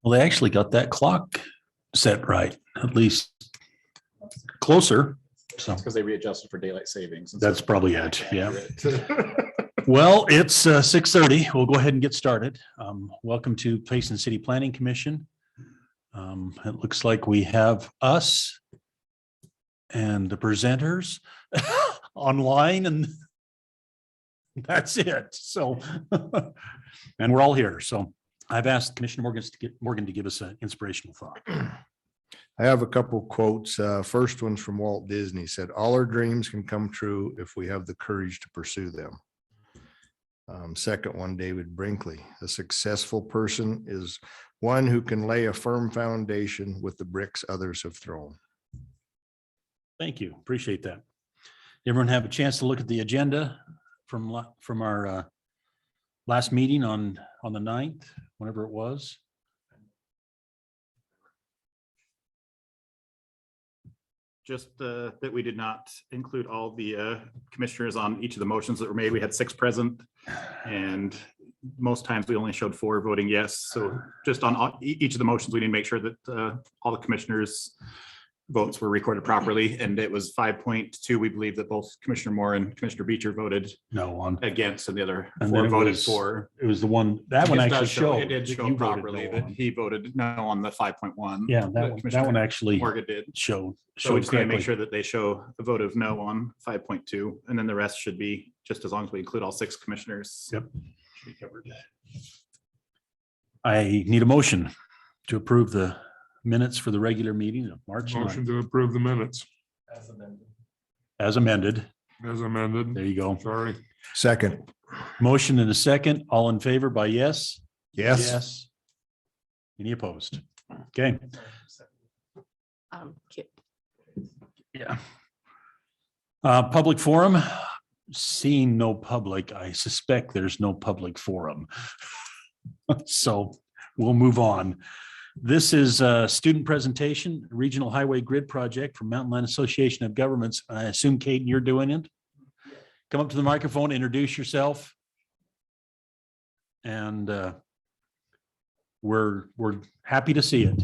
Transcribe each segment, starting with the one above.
Well, they actually got that clock set right, at least closer. So because they readjusted for daylight savings. that's probably it. Yeah. Well, it's 6:30. We'll go ahead and get started. Welcome to Payson City Planning Commission. It looks like we have us and the presenters online, and that's it. So, and we're all here. So I've asked Commissioner Morgan to give us an inspirational thought. I have a couple quotes. First one's from Walt Disney, said, "All our dreams can come true if we have the courage to pursue them." Second one, David Brinkley, "A successful person is one who can lay a firm foundation with the bricks others have thrown." Thank you. Appreciate that. Everyone have a chance to look at the agenda from our last meeting on the 9th, whenever it was. Just that we did not include all the commissioners on each of the motions that were made. We had 6 present, and most times we only showed 4 voting yes. So just on each of the motions, we need to make sure that all the commissioners' votes were recorded properly. And it was 5.2. We believe that both Commissioner Moore and Commissioner Beecher voted No on. against, and the other And 4 then it voted was- for. It was the one, that one It actually does show- showed. It did that show you voted properly no that on. he voted no on the 5.1. Yeah, that one actually Morgan did. showed. So we just need to make correctly. sure that they show a vote of no on 5.2, and then the rest should be, just as long as we include all 6 commissioners. Yep. Should be covered. I need a motion to approve the minutes for the regular meeting of March 9th. Motion to approve the minutes As amended. as amended. There you go. Sorry. Second, Motion and a second. All in favor by yes? yes. Any opposed? Okay. Kip. Yeah. Public forum, seeing no public, I suspect there's no public forum. So we'll move on. This is a student presentation, Regional Highway Grid Project from Mountain Land Association of Governments. I assume, Kate, you're doing it? Come up to the microphone, introduce yourself. And we're happy to see it.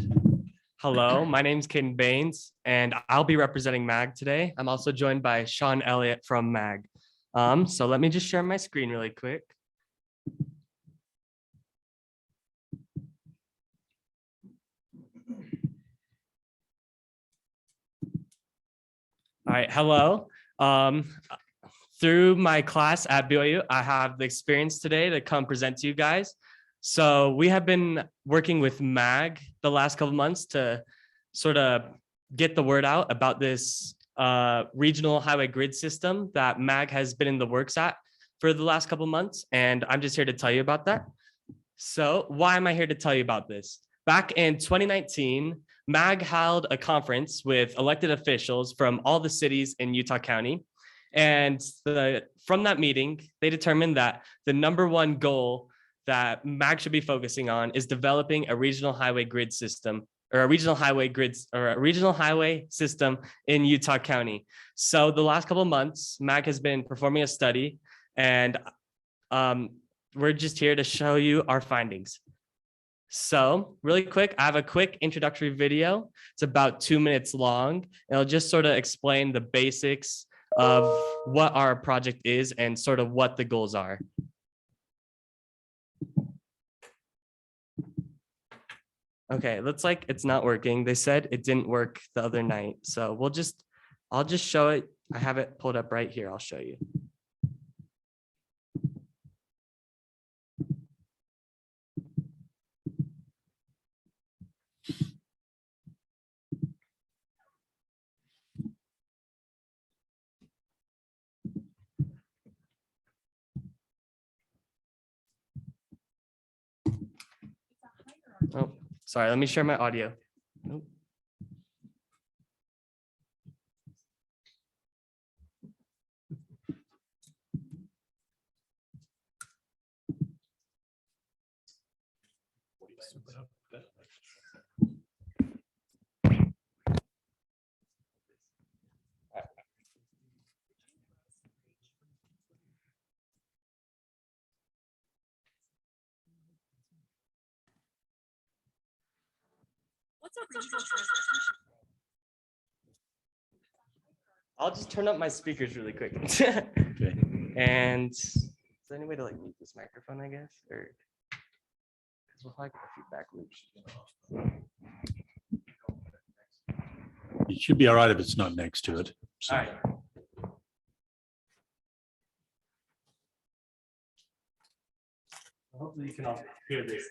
Hello, my name's Caden Baines, and I'll be representing MAG today. I'm also joined by Sean Elliott from MAG. So let me just share my screen really quick. All right, hello. Through my class at BYU, I have the experience today to come present to you guys. So we have been working with MAG the last couple of months to sort of get the word out about this regional highway grid system that MAG has been in the works at for the last couple of months. And I'm just here to tell you about that. So why am I here to tell you about this? Back in 2019, MAG held a conference with elected officials from all the cities in Utah County. And from that meeting, they determined that the #1 goal that MAG should be focusing on is developing a regional highway grid system, or a regional highway system in Utah County. So the last couple of months, MAG has been performing a study, and we're just here to show you our findings. So really quick, I have a quick introductory video. It's about 2 minutes long. It'll just sort of explain the basics of what our project is and sort of what the goals are. Okay, looks like it's not working. They said it didn't work the other night. So we'll just I'll just show it. I have it pulled up right here. I'll show you. Oh, sorry. Let me share my audio. Nope. I'll just turn up my speakers really quick. Okay. And is there any way to like mute this microphone, I guess? Or because we'll probably get a feedback loop. It should be all right if it's not next to it. So, All right. Hopefully you can all hear this.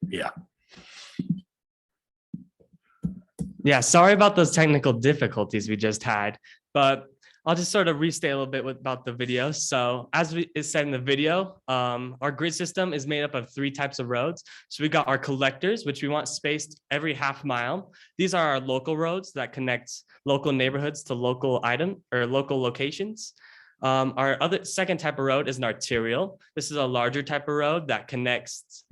yeah. Yeah, sorry about those technical difficulties we just had, but I'll just sort of restate a little bit about the video. So as is said in the video, our grid system is made up of 3 types of roads. So we got our collectors, which we want spaced every half mile. These are our local roads that connect local neighborhoods to local item or local locations. Our other second type of road is an arterial. This is a larger type of road that connects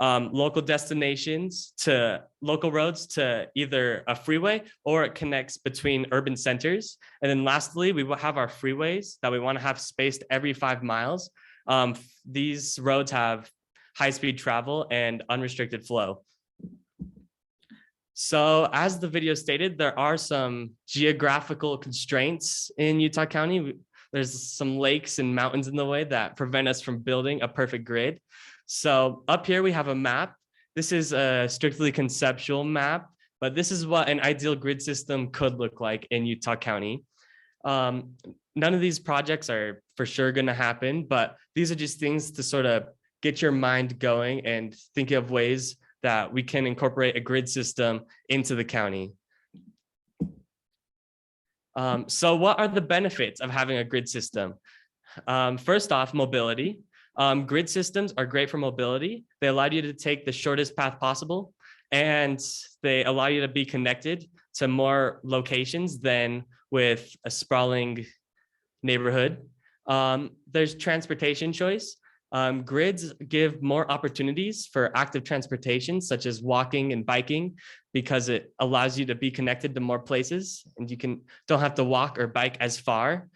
local destinations to local roads to either a freeway or it connects between urban centers. And then lastly, we will have our freeways that we want to have spaced every 5 miles. These roads have high-speed travel and unrestricted flow. So as the video stated, there are some geographical constraints in Utah County. There's some lakes and mountains in the way that prevent us from building a perfect grid. So up here we have a map. This is a strictly conceptual map, but this is what an ideal grid system could look like in Utah County. None of these projects are for sure going to happen, but these are just things to sort of get your mind going and think of ways that we can incorporate a grid system into the county. So what are the benefits of having a grid system? First off, mobility. Grid systems are great for mobility. They allow you to take the shortest path possible, and they allow you to be connected to more locations than with a sprawling neighborhood. There's transportation choice. Grids give more opportunities for active transportation, such as walking and biking, because it allows you to be connected to more places and you don't have to walk or bike as far.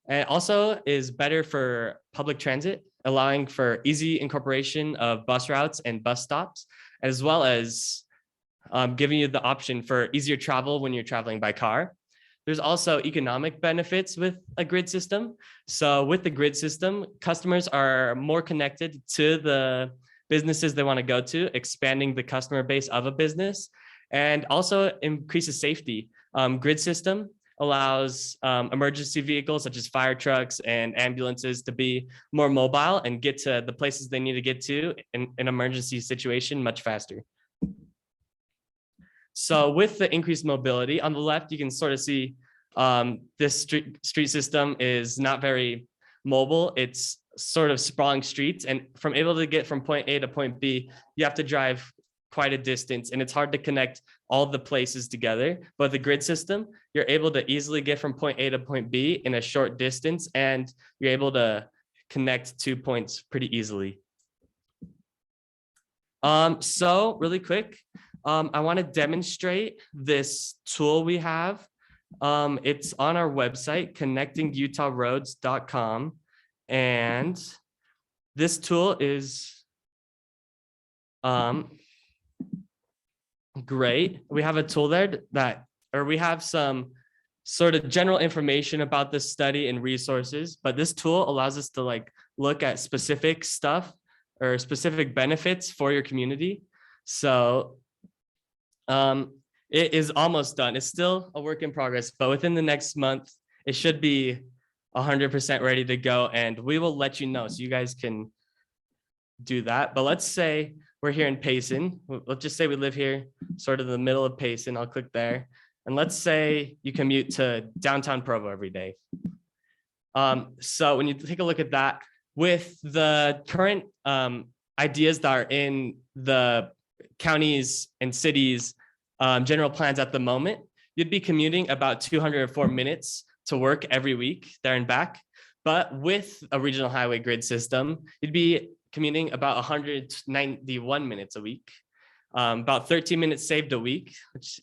And it also is better for public transit, allowing for easy incorporation of bus routes and bus stops, as well as giving you the option for easier travel when you're traveling by car. There's also economic benefits with a grid system. So with the grid system, customers are more connected to the businesses they want to go to, expanding the customer base of a business, and also increases safety. Grid system allows emergency vehicles such as fire trucks and ambulances to be more mobile and get to the places they need to get to in an emergency situation much faster. So with the increased mobility on the left, you can sort of see this street system is not very mobile. It's sort of sprawling streets, and from able to get from point A to point B, you have to drive quite a distance, and it's hard to connect all the places together. But the grid system, you're able to easily get from point A to point B in a short distance, and you're able to connect 2 points pretty easily. So really quick, I want to demonstrate this tool we have. It's on our website, connectingutahroads.com. And this tool is great. We have a tool there we have some sort of general information about this study and resources, but this tool allows us to look at specific stuff or specific benefits for your community. So it is almost done. It's still a work in progress, but within the next month, it should be 100% ready to go, and we will let you know so you guys can do that. But let's say we're here in Payson. Let's just say we live here, sort of the middle of Payson. I'll click there. And let's say you commute to downtown Provo every day. So when you take a look at that, with the current ideas that are in the counties and cities general plans at the moment, you'd be commuting about 204 minutes to work every week there and back. But with a regional highway grid system, you'd be commuting about 191 minutes a week, about 13 minutes saved a week,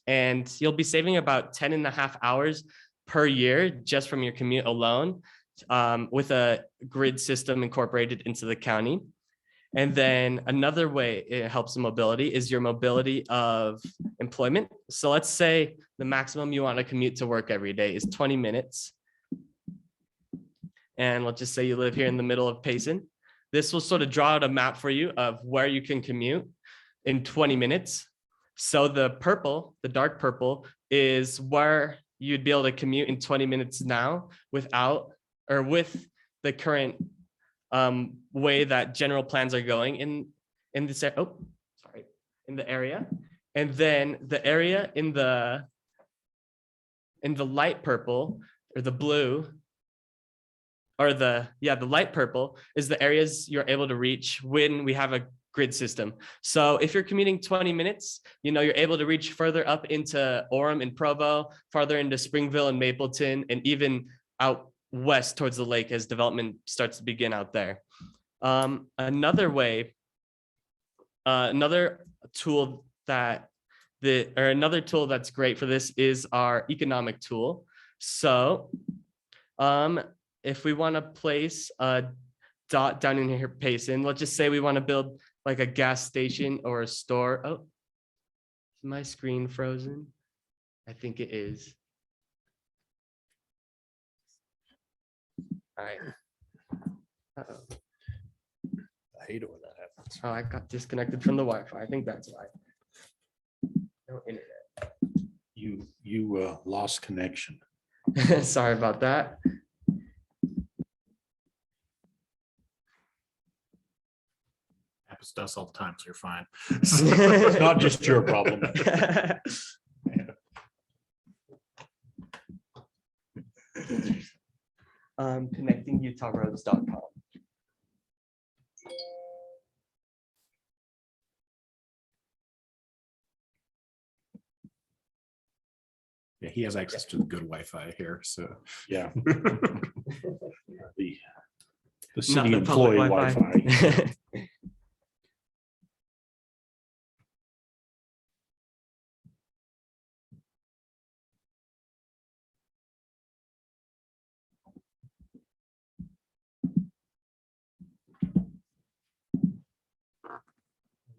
and you'll be saving about 10.5 hours per year just from your commute alone, with a grid system incorporated into the county. And then another way it helps in mobility is your mobility of employment. So let's say the maximum you want to commute to work every day is 20 minutes. And let's just say you live here in the middle of Payson. This will sort of draw out a map for you of where you can commute in 20 minutes. So the purple, the dark purple, is where you'd be able to commute in 20 minutes now without or with the current way that general plans are going in this in the area. And then the area in the light purple or the blue or the light purple is the areas you're able to reach when we have a grid system. So if you're commuting 20 minutes, you're able to reach further up into Orem and Provo, farther into Springville and Mapleton, and even out west towards the lake as development starts to begin out there. Another tool that's great for this is our economic tool. So if we want to place a dot down in here, Payson, let's just say we want to build like a gas station or a store. Oh, Is my screen frozen? I think it is. All right. Uh-oh. I hate it when that happens. Oh, I got disconnected from the Wi-Fi. I think that's why. No internet. You lost connection. Sorry about that. Happens to us all the time, so you're fine. It's not just your problem. ConnectingUtahRoads.com. Yeah, he has access to the good Wi-Fi here, so. Yeah. The Not city the public employee Wi-Fi.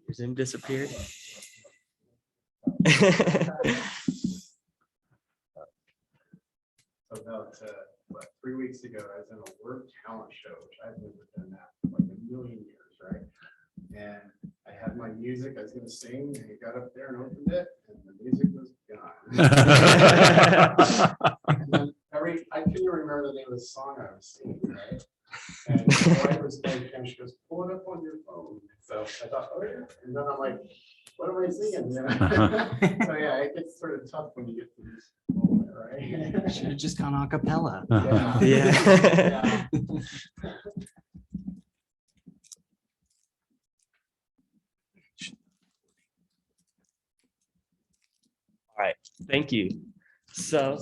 Your Zoom disappeared. About 3 weeks ago, I was in a work talent show, which I've never done that for like a million years, right? And I had my music, I was gonna sing, and he got up there and opened it, and the music was gone. And then I couldn't remember the name of the song I was singing, right? And my wife was playing, and she goes, pull it up on your phone. So I thought, oh yeah, and then I'm like, what am I singing? You know? So yeah, it gets sort of tough when you get to this moment, right? Should have just gone a cappella. Yeah. Yeah. All right, thank you. So,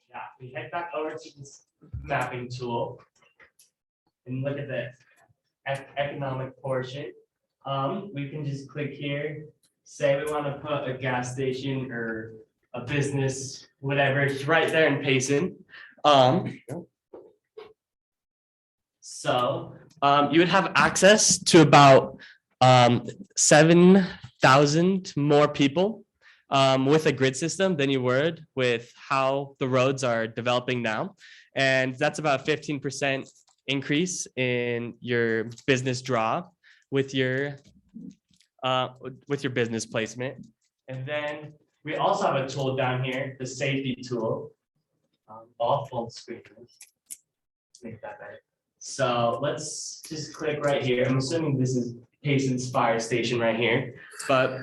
yeah, we head back over to this mapping tool and look at the economic portion. We can just click here, say we want to put a gas station or a business, whatever, it's right there in Payson. So you would have access to about 7,000 more people with a grid system than you would with how the roads are developing now. And that's about 15% increase in your business draw with your business placement. And then we also have a tool down here, the safety tool. All full screen. Make that better. So let's just click right here. I'm assuming this is Payson's fire station right here. But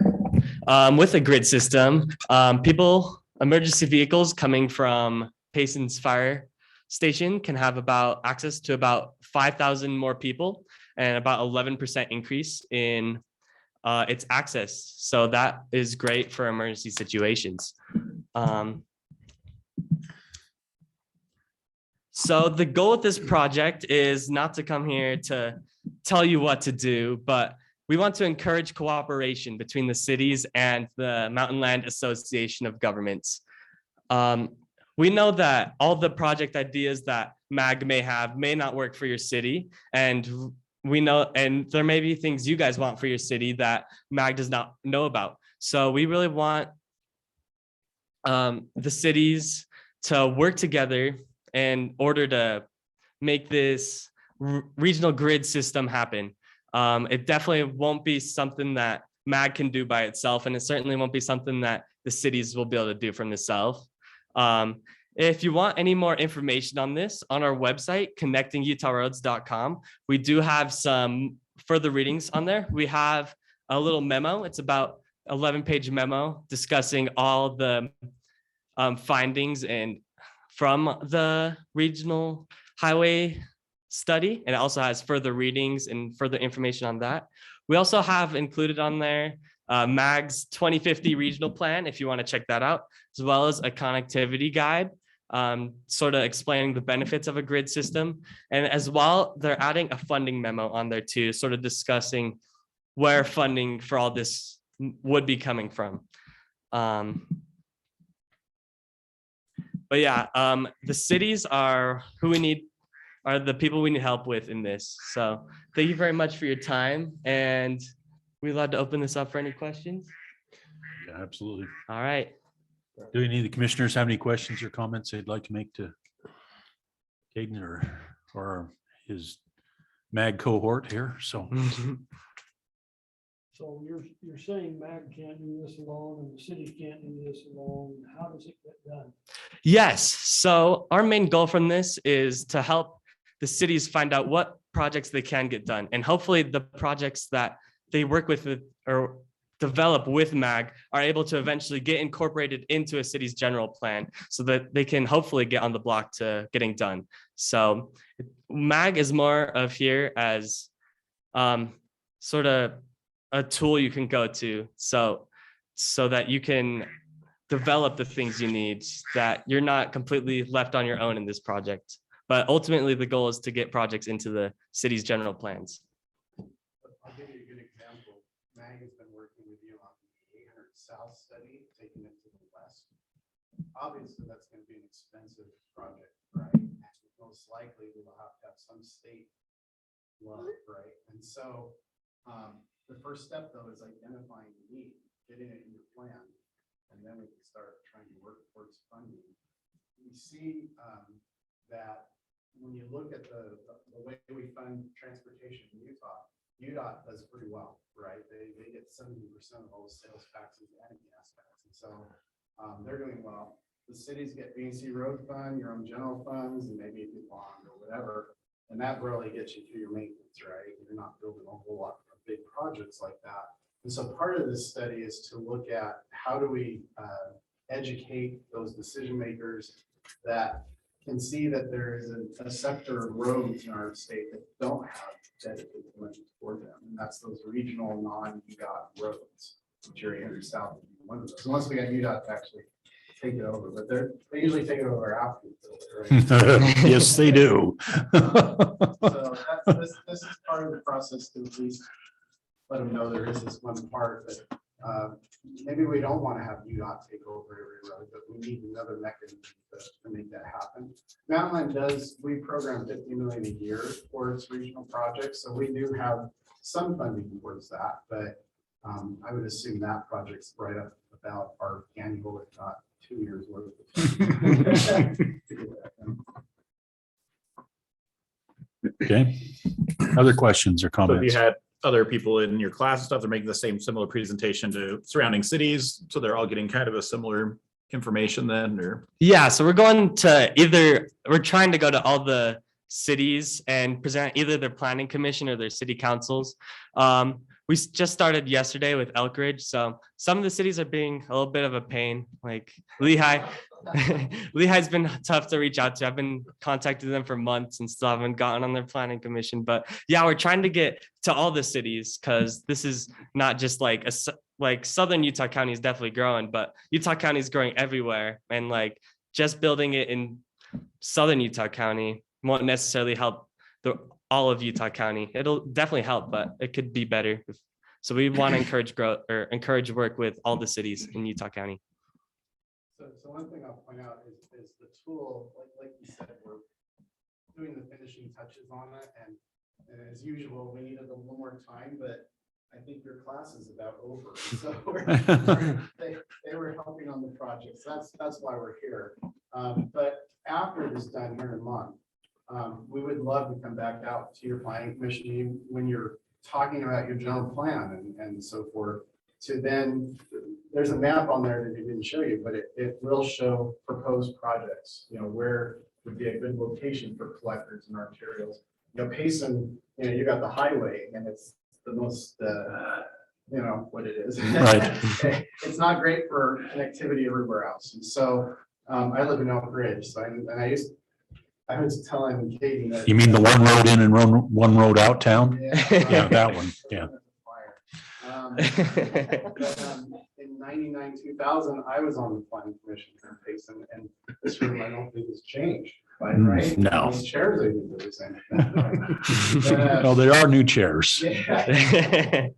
with a grid system, emergency vehicles coming from Payson's fire station can have access to about 5,000 more people and about 11% increase in its access. So that is great for emergency situations. So the goal of this project is not to come here to tell you what to do, but we want to encourage cooperation between the cities and the Mountain Land Association of Governments. We know that all the project ideas that MAG may have may not work for your city, and we know, and there may be things you guys want for your city that MAG does not know about. So we really want the cities to work together in order to make this regional grid system happen. It definitely won't be something that MAG can do by itself, and it certainly won't be something that the cities will be able to do from themselves. If you want any more information on this, on our website, connectingutahroads.com, we do have some further readings on there. We have a little memo. It's about 11-page memo discussing all the findings and from the regional highway study, and it also has further readings and further information on that. We also have included on there MAG's 2050 regional plan, if you want to check that out, as well as a connectivity guide, sort of explaining the benefits of a grid system. And as well, they're adding a funding memo on there too, sort of discussing where funding for all this would be coming from. But yeah, the cities are the people we need help with in this. So thank you very much for your time, and we'd love to open this up for any questions. Yeah, absolutely. All right. Do any of the commissioners have any questions or comments they'd like to make to Caden or his MAG cohort here? So So you're saying MAG can't do this alone and the city can't do this alone. How does it get done? Yes. So our main goal from this is to help the cities find out what projects they can get done. And hopefully the projects that they work with or develop with MAG are able to eventually get incorporated into a city's general plan so that they can hopefully get on the block to getting done. So MAG is more of here as sort of a tool you can go to so that you can develop the things you need, that you're not completely left on your own in this project. But ultimately, the goal is to get projects into the city's general plans. I'll give you a good example. MAG has been working with you on the 800 South study, taking it to the west. Obviously, that's going to be an expensive project, right? And most likely, we will have to have some state love, right? And so the first step, though, is identifying the need, getting it in your plan, and then we can start trying to work towards funding. We see that when you look at the way we fund transportation in Utah, UDOT does pretty well, right? They get 70% of all the sales taxes and gas tax. And so they're doing well. The cities get BC Road Fund, your own general funds, and maybe if you bond or whatever. And that really gets you through your maintenance, right? You're not building a whole lot of big projects like that. And so part of this study is to look at how do we educate those decision makers that can see that there is a sector of roads in our state that don't have dedicated money for them. And that's those regional non-UDOT roads, which are 800 South is one of those. So once we got UDOT to actually take it over, but they usually take it over after we build it, right? yes, they do. So this is part of the process to at least let them know there is this one part that maybe we don't want to have UDOT take over every road, but we need another mechanism to make that happen. Mountain we program 50 million a year for its regional projects, so we do have some funding towards that, but I would assume that project's right up about our annual, if not 2 years worth of Okay. Other questions or So if comments? you had other people in your class and stuff, they're making the similar presentation to surrounding cities, so they're all getting kind of a similar information then, or? Yeah, so we're trying to go to all the cities and present either their planning commission or their city councils. We just started yesterday with Elk Ridge, so some of the cities are being a little bit of a pain, like Lehigh. Lehigh's been tough to reach out to. I've been contacting them for months and still haven't gotten on their planning commission. But yeah, we're trying to get to all the cities because this is not just like Southern Utah County is definitely growing, but Utah County is growing everywhere. And like just building it in Southern Utah County won't necessarily help all of Utah County. It'll definitely help, but it could be better. So we want to encourage growth or encourage work with all the cities in Utah County. So one thing I'll point out is the tool, like you said, we're doing the finishing touches on it, and as usual, we needed a little more time, but I think your class is about over. So they were helping on the project, so that's why we're here. But after it is done here in a month, we would love to come back out to your planning commission when you're talking about your general plan and so forth, to then, there's a map on there that it didn't show you, but it will show proposed projects, where would be a good location for collectors and arterials. Payson, you got the highway and it's the most, what it is. Right. It's not great for connectivity everywhere else. And so I live in Elk Ridge, so I was telling Katie that. You mean the one road in and one road out town? Yeah, that one. Yeah. In 99, 2000, I was on the planning commission in Payson, and this room I don't think has changed, right? No. These chairs are even the same. Oh, there are new chairs. Yeah.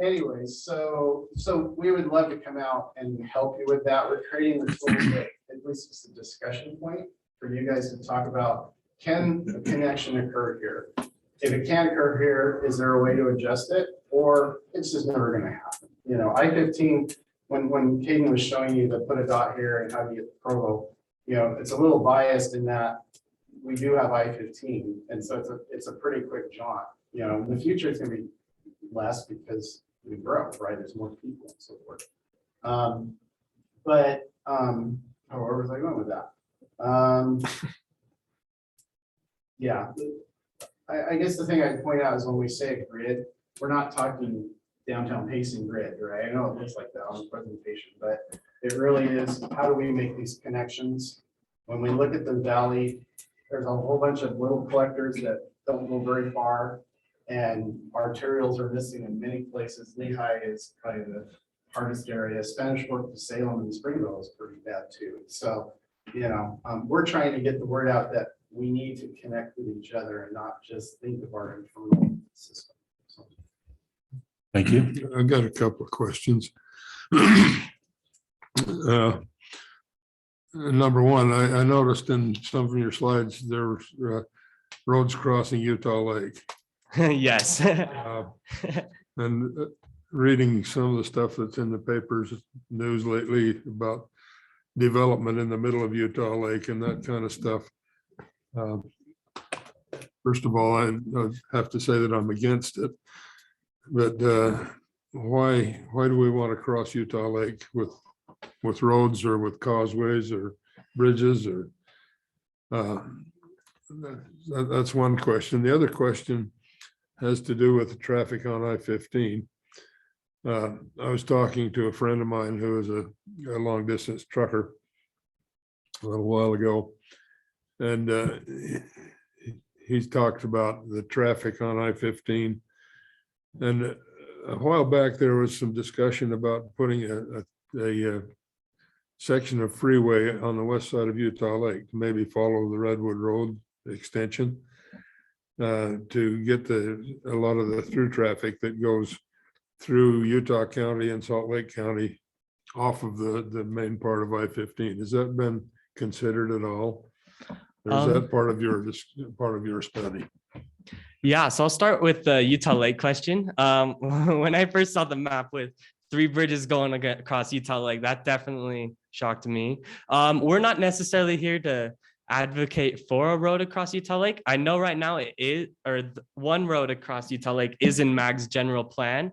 Anyway, so we would love to come out and help you with that. We're creating this little bit, at least it's a discussion point for you guys to talk about, can a connection occur here? If it can occur here, is there a way to adjust it? Or it's just never going to happen. I-15, when Caden was showing you the put a dot here and how do you get the Provo, you know, it's a little biased in that we do have I-15, and so it's a pretty quick jaunt. You know, in the future, it's gonna be less because we grow, right? There's more people and so forth. Where was I going with that? Yeah, I guess the thing I'd point out is when we say a grid, we're not talking downtown Payson grid, right? I know it looks like that on the presentation, but it really is, how do we make these connections? When we look at the valley, there's a whole bunch of little collectors that don't go very far, and arterials are missing in many places. Lehigh is probably the hardest area. Spanish Fork to Salem and Springville is pretty bad too. So, you know, we're trying to get the word out that we need to connect with each other and not just think of our internal system. So. Thank you. I've got a couple of questions. Number one, I noticed in some of your slides, there were roads crossing Utah Lake. Yes. And reading some of the stuff that's in the papers, news lately about development in the middle of Utah Lake and that kind of stuff. First of all, I have to say that I'm against it. But why do we want to cross Utah Lake with roads or with causeways or bridges or that's one question. The other question has to do with the traffic on I-15. I was talking to a friend of mine who is a long distance trucker a little while ago, and he's talked about the traffic on I-15. And a while back, there was some discussion about putting a section of freeway on the west side of Utah Lake, to maybe follow the Redwood Road extension to get a lot of the through traffic that goes through Utah County and Salt Lake County off of the main part of I-15. Has that been considered at all? Or is that part of your study? Yeah, so I'll start with the Utah Lake question. When I first saw the map with 3 bridges going across Utah Lake, that definitely shocked me. We're not necessarily here to advocate for a road across Utah Lake. I know right now it is, or one road across Utah Lake is in MAG's general plan,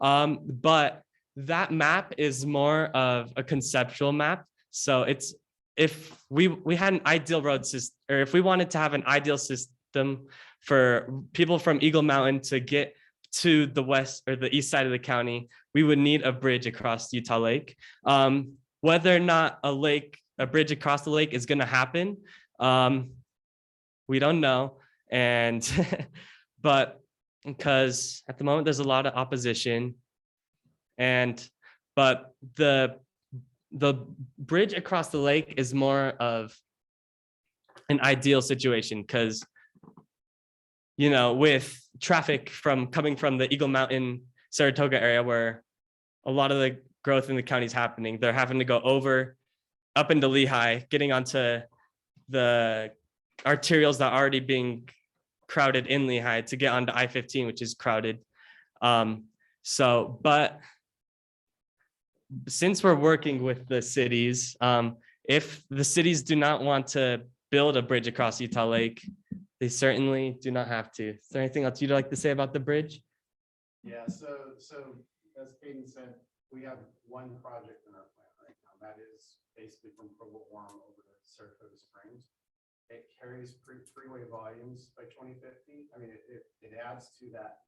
but that map is more of a conceptual map. So it's, if we had an ideal road system, or if we wanted to have an ideal system for people from Eagle Mountain to get to the west or the east side of the county, we would need a bridge across Utah Lake. Whether or not a bridge across the lake is going to happen, we don't know. And but because at the moment there's a lot of opposition, but the bridge across the lake is more of an ideal situation, because you know, with traffic coming from the Eagle Mountain, Saratoga area, where a lot of the growth in the county is happening, they're having to go up into Lehigh, getting onto the arterials that are already being crowded in Lehigh to get onto I-15, which is crowded. But since we're working with the cities, if the cities do not want to build a bridge across Utah Lake, they certainly do not have to. Is there anything else you'd like to say about the bridge? Yeah, so as Caden said, we have one project in our plan right now. That is basically from Provo Warm over to Saratoga Springs. It carries freeway volumes by 2050. I mean, it adds to that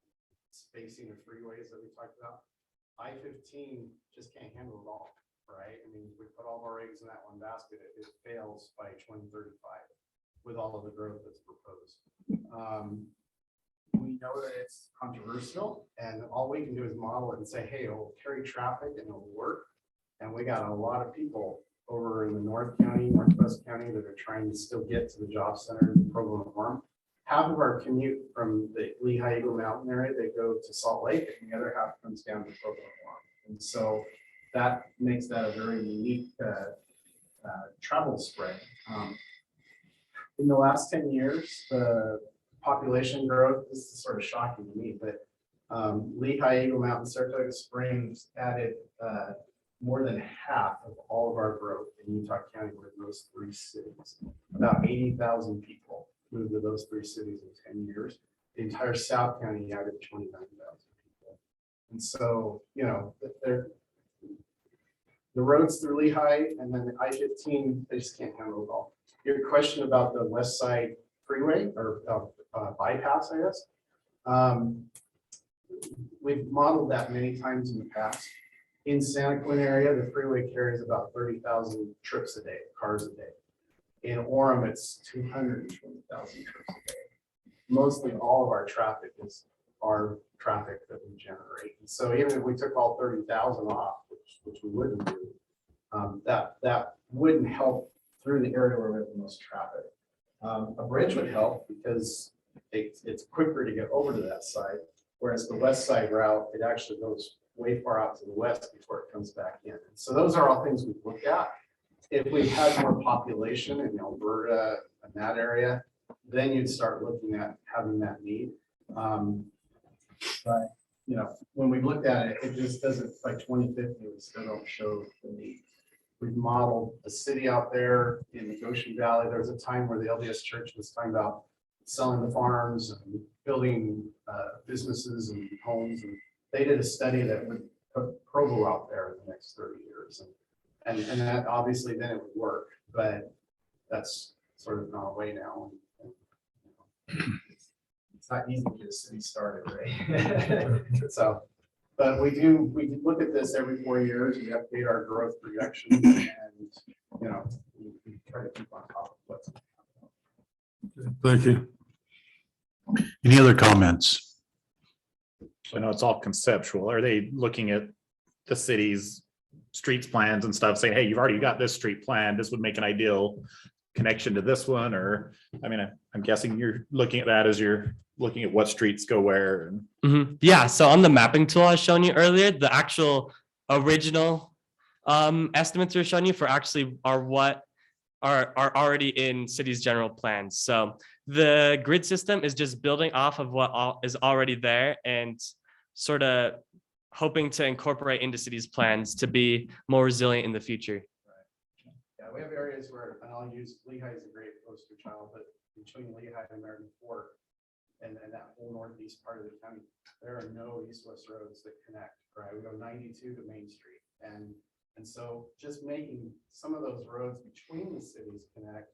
spacing of freeways that we talked about. I-15 just can't handle it all, right? I mean, we put all of our eggs in that one basket, it fails by 2035 with all of the growth that's proposed. We know that it's controversial, and all we can do is model it and say, hey, it'll carry traffic and it'll work. And we got a lot of people over in the North County, Northwest County that are trying to still get to the job center in Provo and Warm. Half of our commute from the Lehigh Eagle Mountain area, they go to Salt Lake, and the other half comes down to Provo and Warm. And so that makes that a very unique travel spread. In the last 10 years, the population growth, this is sort of shocking to me, but Lehigh, Eagle Mountain, Saratoga Springs added more than half of all of our growth in Utah County were in those three cities. About 80,000 people moved to those three cities in 10 years. The entire South County added 29,000 people. And so, you know, the roads through Lehigh and then the I-15, they just can't handle it all. Your question about the West Side Freeway or bypass, I guess. We've modeled that many times in the past. In Santa Quinn area, the freeway carries about 30,000 trips a day, cars a day. In Orem, it's 220,000 trips a day. Mostly all of our traffic is our traffic that we generate. And so even if we took all 30,000 off, which we wouldn't do, that wouldn't help through the area where we have the most traffic. A bridge would help because it's quicker to get over to that side, whereas the west side route, it actually goes way far out to the west before it comes back in. And so those are all things we've looked at. If we had more population in Alberta and that area, then you'd start looking at having that need. But you know, when we looked at it, it just doesn't, by 2050, we still don't show the need. We've modeled the city out there in the Goshen Valley. There was a time where the LDS Church was talking about selling the farms and building businesses and homes. And they did a study that would put Provo out there in the next 30 years. And that obviously then it would work, but that's sort of gone away now. It's not easy to get a city started, right? So, but we look at this every 4 years. We update our growth projections, and you know, we try to keep on top of what's. Thank you. Any other comments? I know it's all conceptual. Are they looking at the city's streets plans and stuff, saying, hey, you've already got this street plan, this would make an ideal connection to this one? Or, I mean, I'm guessing you're looking at that as you're looking at what streets go where. And Yeah, so on the mapping tool I was showing you earlier, the actual original estimates we're showing you for actually are what are already in city's general plans. So the grid system is just building off of what is already there and sort of hoping to incorporate into city's plans to be more resilient in the future. Yeah, we have areas where, and I'll use Lehigh as a great poster child, but between Lehigh and American Fork and that whole northeast part of the county, there are no east-west roads that connect, right? We go 92 to Main Street. And so just making some of those roads between the cities connect,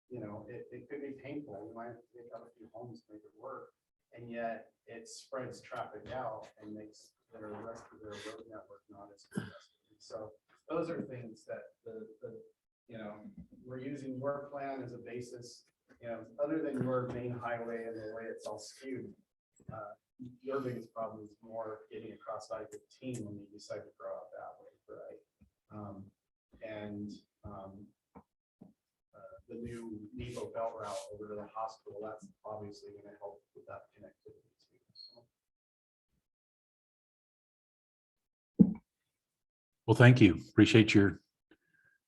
you know, it could be painful. We might have to take out a few homes to make it work. And yet it spreads traffic out and makes their rest of their road network not as congested. So those are things that you know, we're using your plan as a basis, you know, other than your main highway and the way it's all skewed. Your biggest problem is more getting across I-15 when you decide to grow out that way, right? The new Nebo belt route over to the hospital, that's obviously going to help with that connectivity too. So. Well, thank you. Appreciate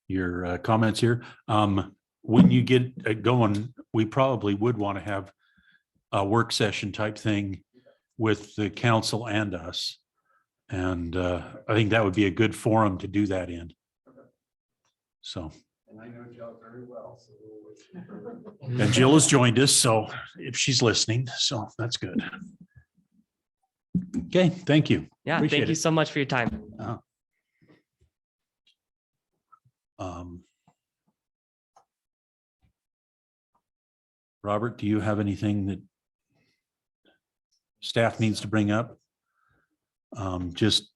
your comments here. When you get going, we probably would want to have a work session type thing with the council and us. And I think that would be a good forum to do that in. So. And I know Jill very well, so we'll And Jill has joined us, so if she's listening, so that's good. Okay, thank you. Yeah, Appreciate thank you it. so much for your time. Robert, do you have anything that staff needs to bring up? Just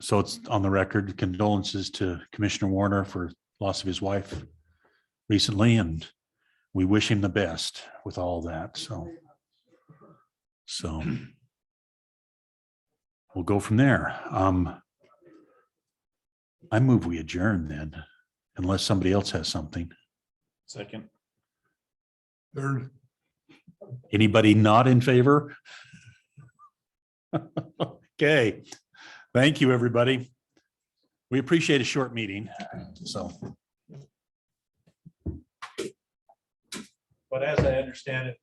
so it's on the record, condolences to Commissioner Warner for loss of his wife recently, and we wish him the best with all that. So we'll go from there. I move we adjourn then, unless somebody else has something. second. Third. Anybody not in favor? Okay. Thank you, everybody. We appreciate a short meeting, so. But as I understand it,